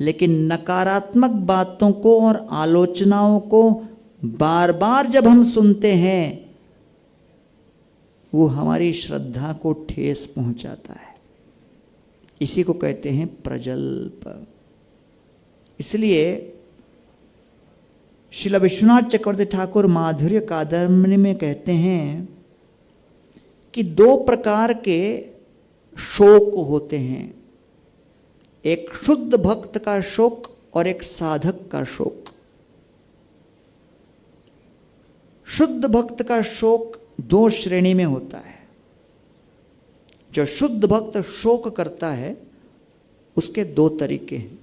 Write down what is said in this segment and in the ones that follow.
लेकिन नकारात्मक बातों को और आलोचनाओं को बार बार जब हम सुनते हैं वो हमारी श्रद्धा को ठेस पहुंचाता है। इसी को कहते हैं प्रजल्प। इसलिए श्रील विश्वनाथ चक्रवर्ती ठाकुर माधुर्य कादम्बनी में कहते हैं कि दो प्रकार के शोक होते हैं, एक शुद्ध भक्त का शोक और एक साधक का शोक। शुद्ध भक्त का शोक दो श्रेणी में होता है। जो शुद्ध भक्त शोक करता है उसके दो तरीके हैं,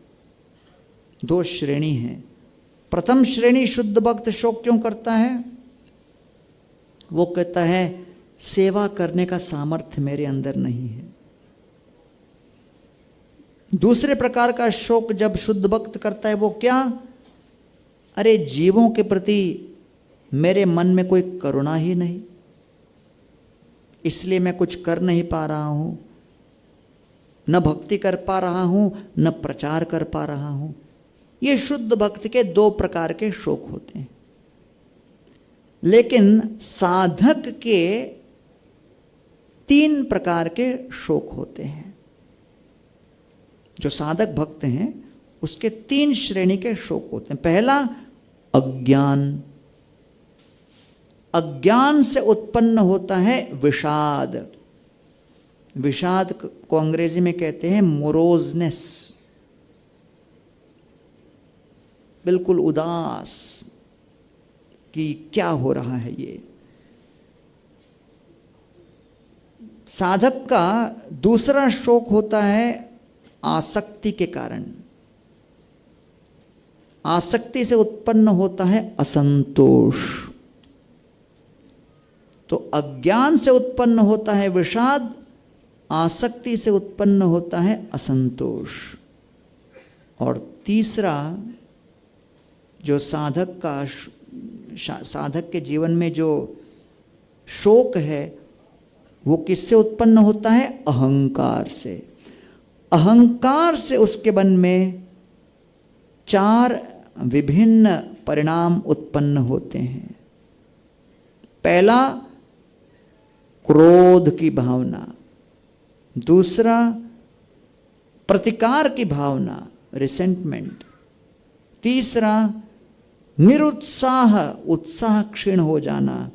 दो श्रेणी हैं। प्रथम श्रेणी शुद्ध भक्त शोक क्यों करता है? वो कहता है सेवा करने का सामर्थ्य मेरे अंदर नहीं है। दूसरे प्रकार का शोक जब शुद्ध भक्त करता है वो क्या? अरे जीवों के प्रति मेरे मन में कोई करुणा ही नहीं, इसलिए मैं कुछ कर नहीं पा रहा हूं, न भक्ति कर पा रहा हूं, न प्रचार कर पा रहा हूं। ये शुद्ध भक्त के दो प्रकार के शोक होते हैं। लेकिन साधक के तीन प्रकार के शोक होते हैं। जो साधक भक्त हैं उसके तीन श्रेणी के शोक होते हैं। पहला अज्ञान। अज्ञान से उत्पन्न होता है विषाद। विषाद को अंग्रेजी में कहते हैं मोरोजनेस, बिल्कुल उदास कि क्या हो रहा है ये। साधक का दूसरा शोक होता है आसक्ति के कारण। आसक्ति से उत्पन्न होता है असंतोष। तो अज्ञान से उत्पन्न होता है विषाद, आसक्ति से उत्पन्न होता है असंतोष। और तीसरा जो साधक के जीवन में जो शोक है वो किससे उत्पन्न होता है? अहंकार से। अहंकार से उसके मन में चार विभिन्न परिणाम उत्पन्न होते हैं। पहला क्रोध की भावना, दूसरा प्रतिकार की भावना रिसेंटमेंट, तीसरा निरुत्साह उत्साह क्षीण हो जाना,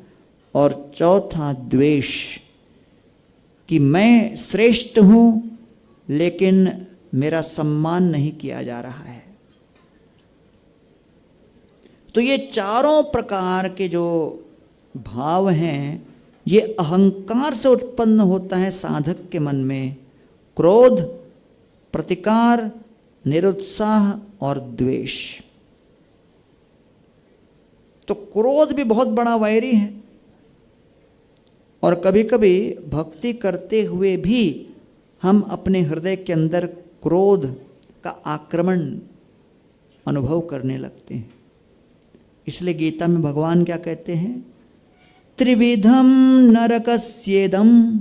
और चौथा द्वेष कि मैं श्रेष्ठ हूं लेकिन मेरा सम्मान नहीं किया जा रहा है। तो ये चारों प्रकार के जो भाव हैं ये अहंकार से उत्पन्न होता है साधक के मन में। क्रोध, प्रतिकार, निरुत्साह और द्वेष। तो क्रोध भी बहुत बड़ा वैरी है, और कभी कभी भक्ति करते हुए भी हम अपने हृदय के अंदर क्रोध का आक्रमण अनुभव करने लगते हैं। इसलिए गीता में भगवान क्या कहते हैं? त्रिविधम नरकस्येदम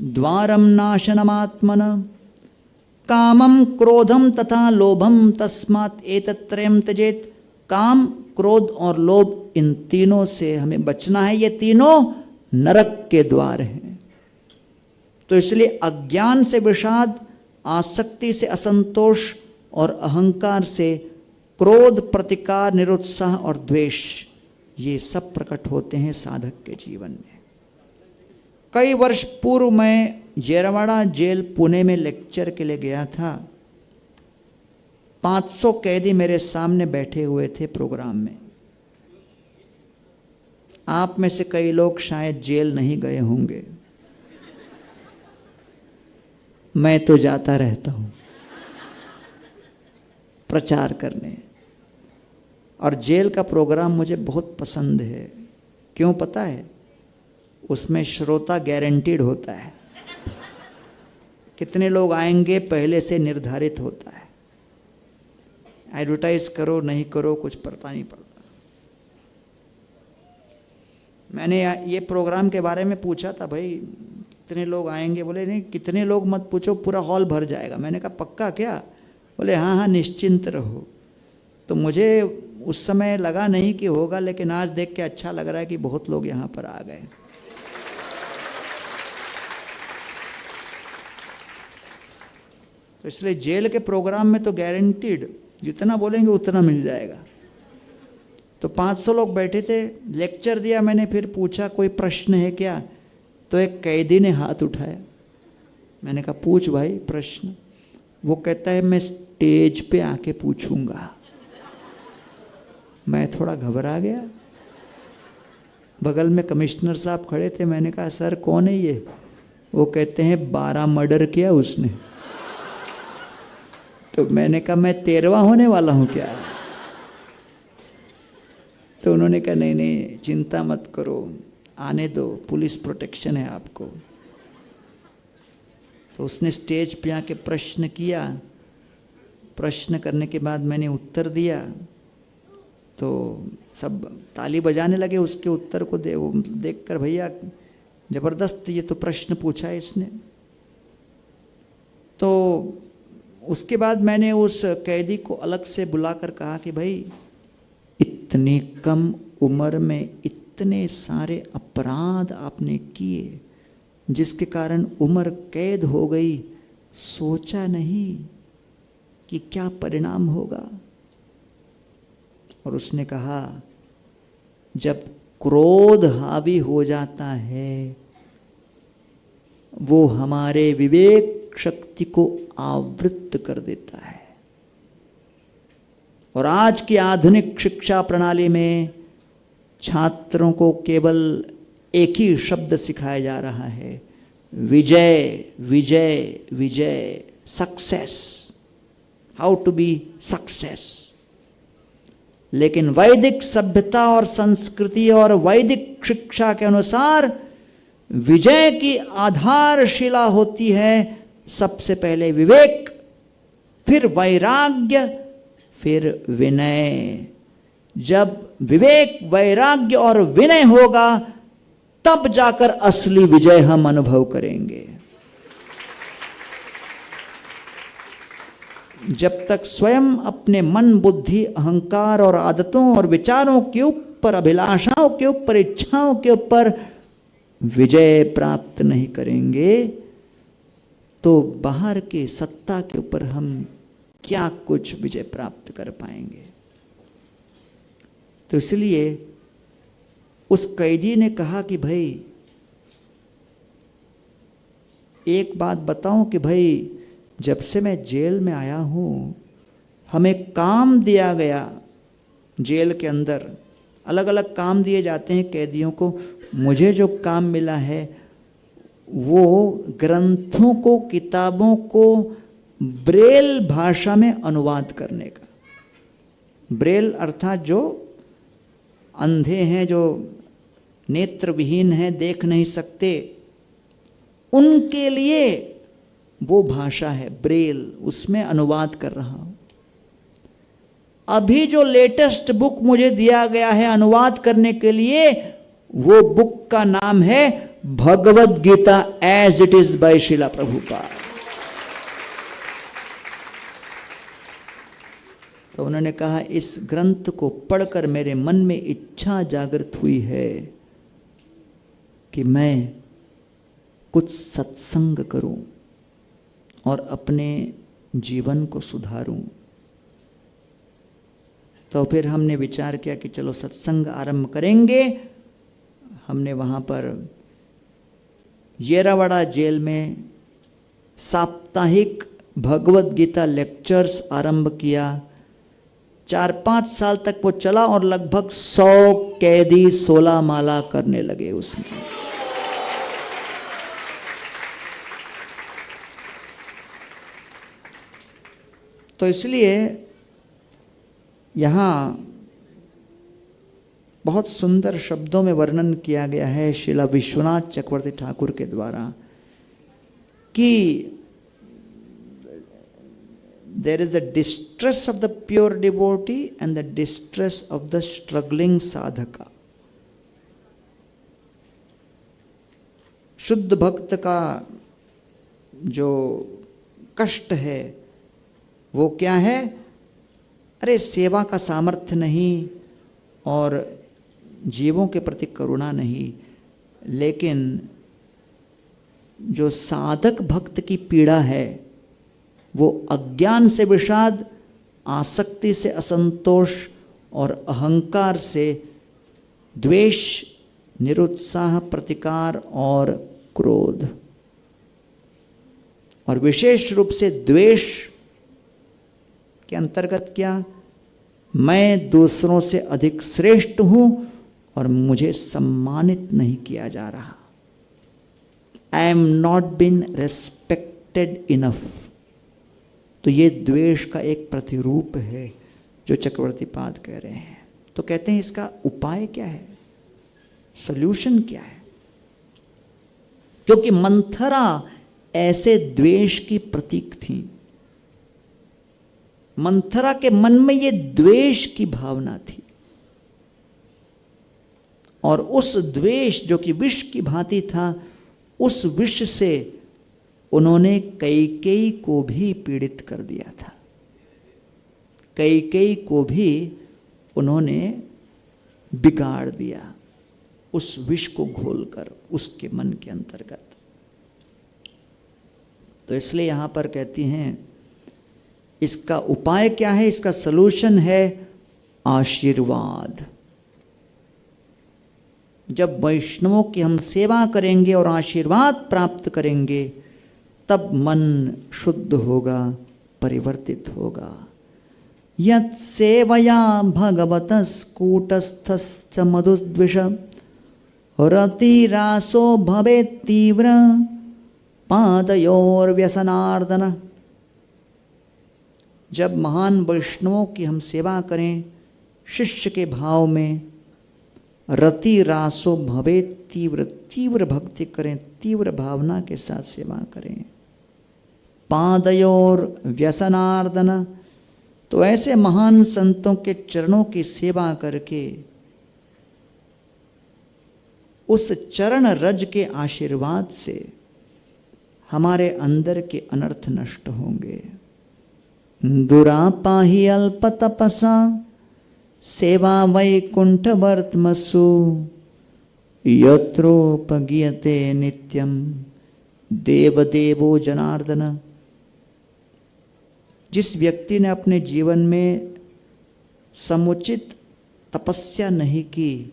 द्वारम नाशनमात्मन कामम क्रोधम तथा लोभम तस्मात् एतत्त्रयम् त्यजेत्। काम, क्रोध और लोभ, इन तीनों से हमें बचना है। ये तीनों नरक के द्वार हैं। तो इसलिए अज्ञान से विषाद, आसक्ति से असंतोष और अहंकार से क्रोध, प्रतिकार, निरुत्साह और द्वेष, ये सब प्रकट होते हैं साधक के जीवन में। कई वर्ष पूर्व मैं येरवाड़ा जेल पुणे में लेक्चर के लिए गया था। 500 कैदी मेरे सामने बैठे हुए थे प्रोग्राम में। आप में से कई लोग शायद जेल नहीं गए होंगे, मैं तो जाता रहता हूं प्रचार करने, और जेल का प्रोग्राम मुझे बहुत पसंद है। क्यों पता है? उसमें श्रोता गारंटीड होता है। कितने लोग आएंगे पहले से निर्धारित होता है। एडवर्टाइज करो नहीं करो कुछ पता नहीं पड़ता। मैंने ये प्रोग्राम के बारे में पूछा था, भाई कितने लोग आएंगे? बोले नहीं कितने लोग मत पूछो, पूरा हॉल भर जाएगा। मैंने कहा पक्का क्या? बोले हाँ हाँ निश्चिंत रहो। तो मुझे उस समय लगा नहीं कि होगा, लेकिन आज देख के अच्छा लग रहा है कि बहुत लोग यहाँ पर आ गए। तो इसलिए जेल के प्रोग्राम में तो गारंटीड जितना बोलेंगे उतना मिल जाएगा। तो 500 लोग बैठे थे, लेक्चर दिया मैंने, फिर पूछा कोई प्रश्न है क्या? तो एक कैदी ने हाथ उठाया। मैंने कहा पूछ भाई प्रश्न। वो कहता है मैं स्टेज पे आके पूछूंगा। मैं थोड़ा घबरा गया। बगल में कमिश्नर साहब खड़े थे। मैंने कहा सर कौन है ये? वो कहते हैं 12 मर्डर किया उसने। तो मैंने कहा मैं 13वां होने वाला हूं क्या? तो उन्होंने कहा नहीं नहीं चिंता मत करो, आने दो, पुलिस प्रोटेक्शन है आपको। तो उसने स्टेज पे आके प्रश्न किया। प्रश्न करने के बाद मैंने उत्तर दिया तो सब ताली बजाने लगे उसके उत्तर को देखकर। भैया जबरदस्त ये तो प्रश्न पूछा है इसने। तो उसके बाद मैंने उस कैदी को अलग से बुलाकर कहा कि भाई इतनी कम उम्र में इतने सारे अपराध आपने किए जिसके कारण उम्र कैद हो गई, सोचा नहीं कि क्या परिणाम होगा? और उसने कहा जब क्रोध हावी हो जाता है वो हमारे विवेक शक्ति को आवृत्त कर देता है। और आज की आधुनिक शिक्षा प्रणाली में छात्रों को केवल एक ही शब्द सिखाया जा रहा है, विजय विजय विजय, success, how to be success. लेकिन वैदिक सभ्यता और संस्कृति और वैदिक शिक्षा के अनुसार विजय की आधारशिला होती है सबसे पहले विवेक, फिर वैराग्य, फिर विनय। जब विवेक, वैराग्य और विनय होगा तब जाकर असली विजय हम अनुभव करेंगे। जब तक स्वयं अपने मन, बुद्धि, अहंकार और आदतों और विचारों के ऊपर, अभिलाषाओं के ऊपर, इच्छाओं के ऊपर विजय प्राप्त नहीं करेंगे तो बाहर के सत्ता के ऊपर हम क्या कुछ विजय प्राप्त कर पाएंगे। तो इसलिए उस कैदी ने कहा कि भाई एक बात बताऊं कि भाई जब से मैं जेल में आया हूं हमें काम दिया गया। जेल के अंदर अलग अलग काम दिए जाते हैं कैदियों को। मुझे जो काम मिला है वो ग्रंथों को, किताबों को ब्रेल भाषा में अनुवाद करने का। ब्रेल अर्थात जो अंधे हैं, जो नेत्रविहीन हैं, देख नहीं सकते, उनके लिए वो भाषा है ब्रेल, उसमें अनुवाद कर रहा हूं। अभी जो लेटेस्ट बुक मुझे दिया गया है अनुवाद करने के लिए, वो बुक का नाम है Bhagavad Gita as it is by Srila Prabhupada. तो उन्होंने कहा इस ग्रंथ को पढ़कर मेरे मन में इच्छा जागृत हुई है कि मैं कुछ सत्संग करूं और अपने जीवन को सुधारूं। तो फिर हमने विचार किया कि चलो सत्संग आरंभ करेंगे। हमने वहाँ पर येरावाड़ा जेल में साप्ताहिक भगवद गीता लेक्चर्स आरंभ किया। 4-5 साल तक वो चला और लगभग 100 कैदी 16 माला करने लगे उसमें। तो इसलिए यहाँ बहुत सुंदर शब्दों में वर्णन किया गया है श्रीला विश्वनाथ चक्रवर्ती ठाकुर के द्वारा कि there is the distress of the pure devotee and the distress of the struggling sadhaka। शुद्ध भक्त का जो कष्ट है वो क्या है? अरे सेवा का सामर्थ्य नहीं और जीवों के प्रति करुणा नहीं, लेकिन जो साधक भक्त की पीड़ा है वो अज्ञान से विषाद, आसक्ति से असंतोष और अहंकार से द्वेष, निरुत्साह, प्रतिकार और क्रोध। और विशेष रूप से द्वेष के अंतर्गत क्या? मैं दूसरों से अधिक श्रेष्ठ हूं और मुझे सम्मानित नहीं किया जा रहा। I am not been respected enough. तो ये द्वेष का एक प्रतिरूप है जो चक्रवर्ती पाद कह रहे हैं। तो कहते हैं इसका उपाय क्या है, सल्यूशन क्या है? क्योंकि मंथरा ऐसे द्वेष की प्रतीक थी। मंथरा के मन में ये द्वेष की भावना थी और उस द्वेष जो कि विष की भांति था, उस विष से उन्होंने कैकेयी को भी पीड़ित कर दिया था। कैकेयी को भी उन्होंने बिगाड़ दिया उस विष को घोलकर उसके मन के अंतर्गत। तो इसलिए यहां पर कहती हैं इसका उपाय क्या है? इसका सलूशन है आशीर्वाद। जब वैष्णवों की हम सेवा करेंगे और आशीर्वाद प्राप्त करेंगे तब मन शुद्ध होगा, परिवर्तित होगा। यत् सेवया भगवतस्कूटस्थश्च मधुद्विष रतिरासो भवेत् तीव्र पादयोर्व्यसनार्दन। जब महान वैष्णवों की हम सेवा करें शिष्य के भाव में, रति रासो भवेत् तीव्र, तीव्र भक्ति करें, तीव्र भावना के साथ सेवा करें। पादयोर व्यसनार्दन, तो ऐसे महान संतों के चरणों की सेवा करके उस चरण रज के आशीर्वाद से हमारे अंदर के अनर्थ नष्ट होंगे। दुरापाहि अल्प तपसा सेवा वैकुंठ वर्तमसु यत्रोपगीयते नित्यम देवदेवो जनार्दन। जिस व्यक्ति ने अपने जीवन में समुचित तपस्या नहीं की,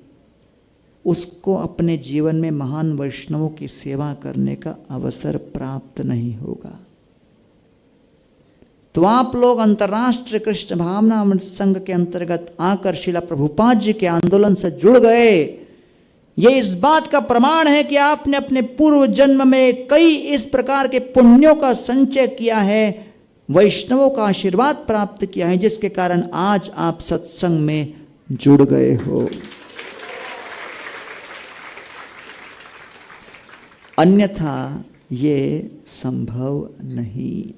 उसको अपने जीवन में महान वैष्णवों की सेवा करने का अवसर प्राप्त नहीं होगा। तो आप लोग अंतर्राष्ट्रीय कृष्ण भावना अमृत संघ के अंतर्गत आकर श्रीला प्रभुपाद जी के आंदोलन से जुड़ गए, ये इस बात का प्रमाण है कि आपने अपने पूर्व जन्म में कई इस प्रकार के पुण्यों का संचय किया है, वैष्णवों का आशीर्वाद प्राप्त किया है, जिसके कारण आज आप सत्संग में जुड़ गए हो। अन्यथा ये संभव नहीं।